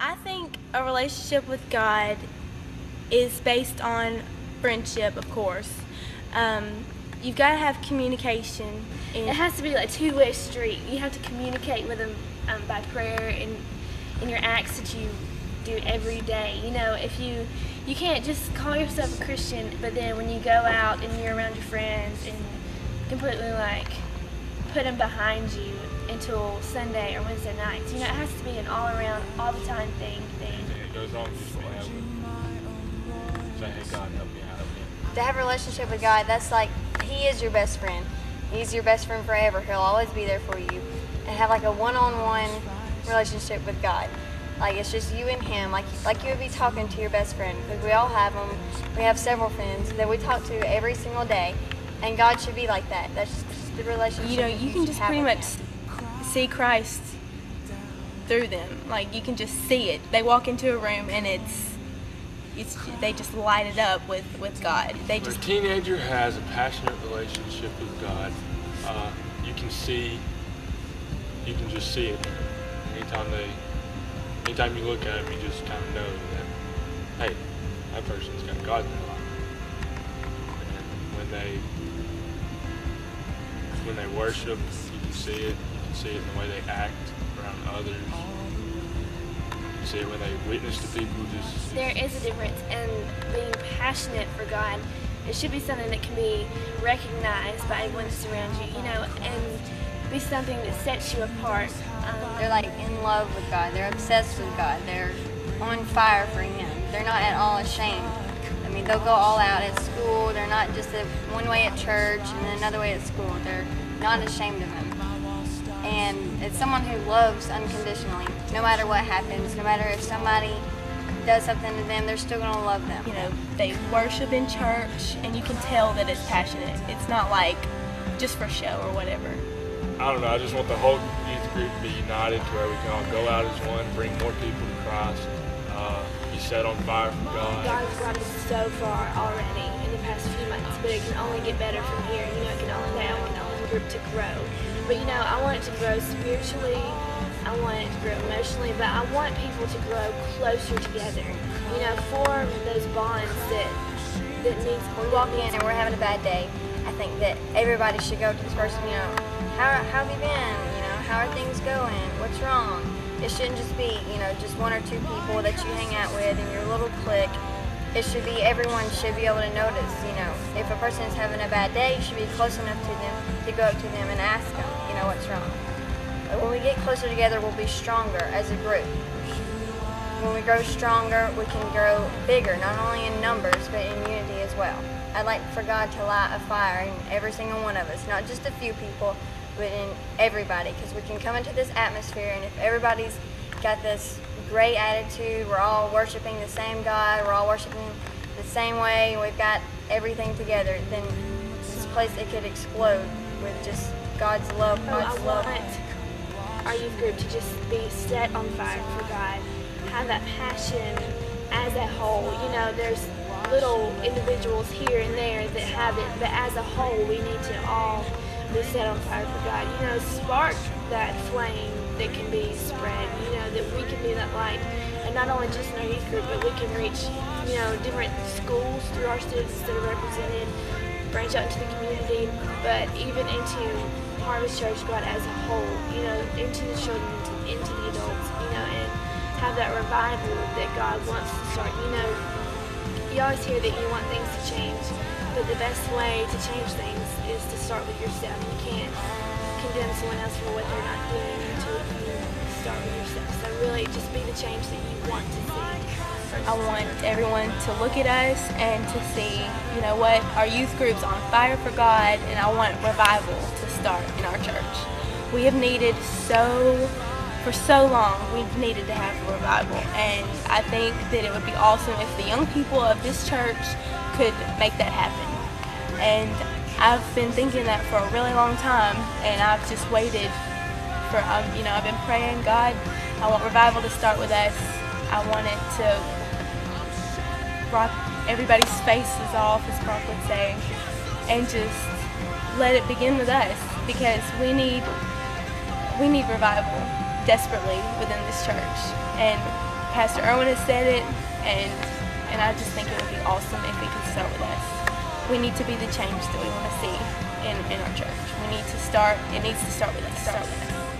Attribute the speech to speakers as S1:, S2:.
S1: I think a relationship with God is based on friendship, of course. You've got to have communication.
S2: It has to be like a two-way street. You have to communicate with Him by prayer and in your acts that you do every day. You know, if you can't just call yourself a Christian, but then when you go out and you're around your friends and completely like put them behind you until Sunday or Wednesday nights. You know, it has to be an all-around, all-the-time thing.
S3: And it goes on just to have say, hey, God, help me out.
S4: To have a relationship with God, that's like He is your best friend. He's your best friend forever. He'll always be there for you. And have like a one-on-one relationship with God. Like it's just you and Him, like you would be talking to your best friend, because we all have them. We have several friends that we talk to every single day, and God should be like that. That's just the relationship.
S1: You know, you can just pretty much see Christ through them. Like you can just see it. They walk into a room and they just light it up with God.
S3: When a teenager has a passionate relationship with God, you can just see it. Anytime you look at them, you just kind of know that, hey, that person's got God in their life. And when they worship, you can see it. You can see it in the way they act around others. You can see it when they witness to people.
S2: There is a difference in being passionate for God. It should be something that can be recognized by everyone that's around you, you know, and be something that sets you apart.
S4: They're like in love with God. They're obsessed with God. They're on fire for Him. They're not at all ashamed. I mean, they'll go all out at school. They're not just one way at church and then another way at school. They're not ashamed of Him. And it's someone who loves unconditionally. No matter what happens, no matter if somebody does something to them, they're still going to love them.
S1: You know, they worship in church, and you can tell that it's passionate. It's not like just for show or whatever.
S3: I don't know, I just want the whole youth group to be united to where we can all go out as one, bring more people to Christ, be set on fire for God.
S2: God's brought us so far already in the past few months, but it can only get better from here. You know, it can only group to grow. But you know, I want it to grow spiritually, I want it to grow emotionally, but I want people to grow closer together. You know, form those bonds that needs.
S4: We walk in and we're having a bad day. I think that everybody should go to this person, you know, how have you been? You know, how are things going? What's wrong? It shouldn't just be, you know, just one or two people that you hang out with in your little clique. It should be, everyone should be able to notice, you know, if a person is having a bad day, you should be close enough to them to go up to them and ask them, you know, what's wrong. But when we get closer together, we'll be stronger as a group. When we grow stronger, we can grow bigger, not only in numbers, but in unity as well. I'd like for God to light a fire in every single one of us, not just a few people, but in everybody, because we can come into this atmosphere, and if everybody's got this great attitude, we're all worshiping the same God, we're all worshiping the same way, and we've got everything together, then this place, it could explode with just God's love, God's love.
S2: I want our youth group to just be set on fire for God, have that passion as a whole. You know, there's little individuals here and there that have it, but as a whole, we need to all be set on fire for God. You know, spark that flame that can be spread. You know, that we can be that light, and not only just in our youth group, but we can reach, you know, different schools through our students that are represented, branch out into the community, but even into Harvest Church, God, as a whole. You know, into the children, into the adults. You know, and have that revival that God wants to start. You know, you always hear that you want things to change, but the best way to change things is to start with yourself. You can't condemn someone else for what they're not doing until you start with yourself. So really, just be the change that you want to see.
S1: I want everyone to look at us and to see, you know what, our youth group's on fire for God, and I want revival to start in our church. We have needed for so long, we've needed to have a revival, and I think that it would be awesome if the young people of this church could make that happen. And I've been thinking that for a really long time, and I've just waited for, you know, I've been praying, God, I want revival to start with us. I want it to rock everybody's faces off, as Mark would say, and just let it begin with us, because we need revival desperately within this church, and Pastor Erwin has said it, and I just think it would be awesome if it could start with us. We need to be the change that we want to see in our church. It needs to start with us.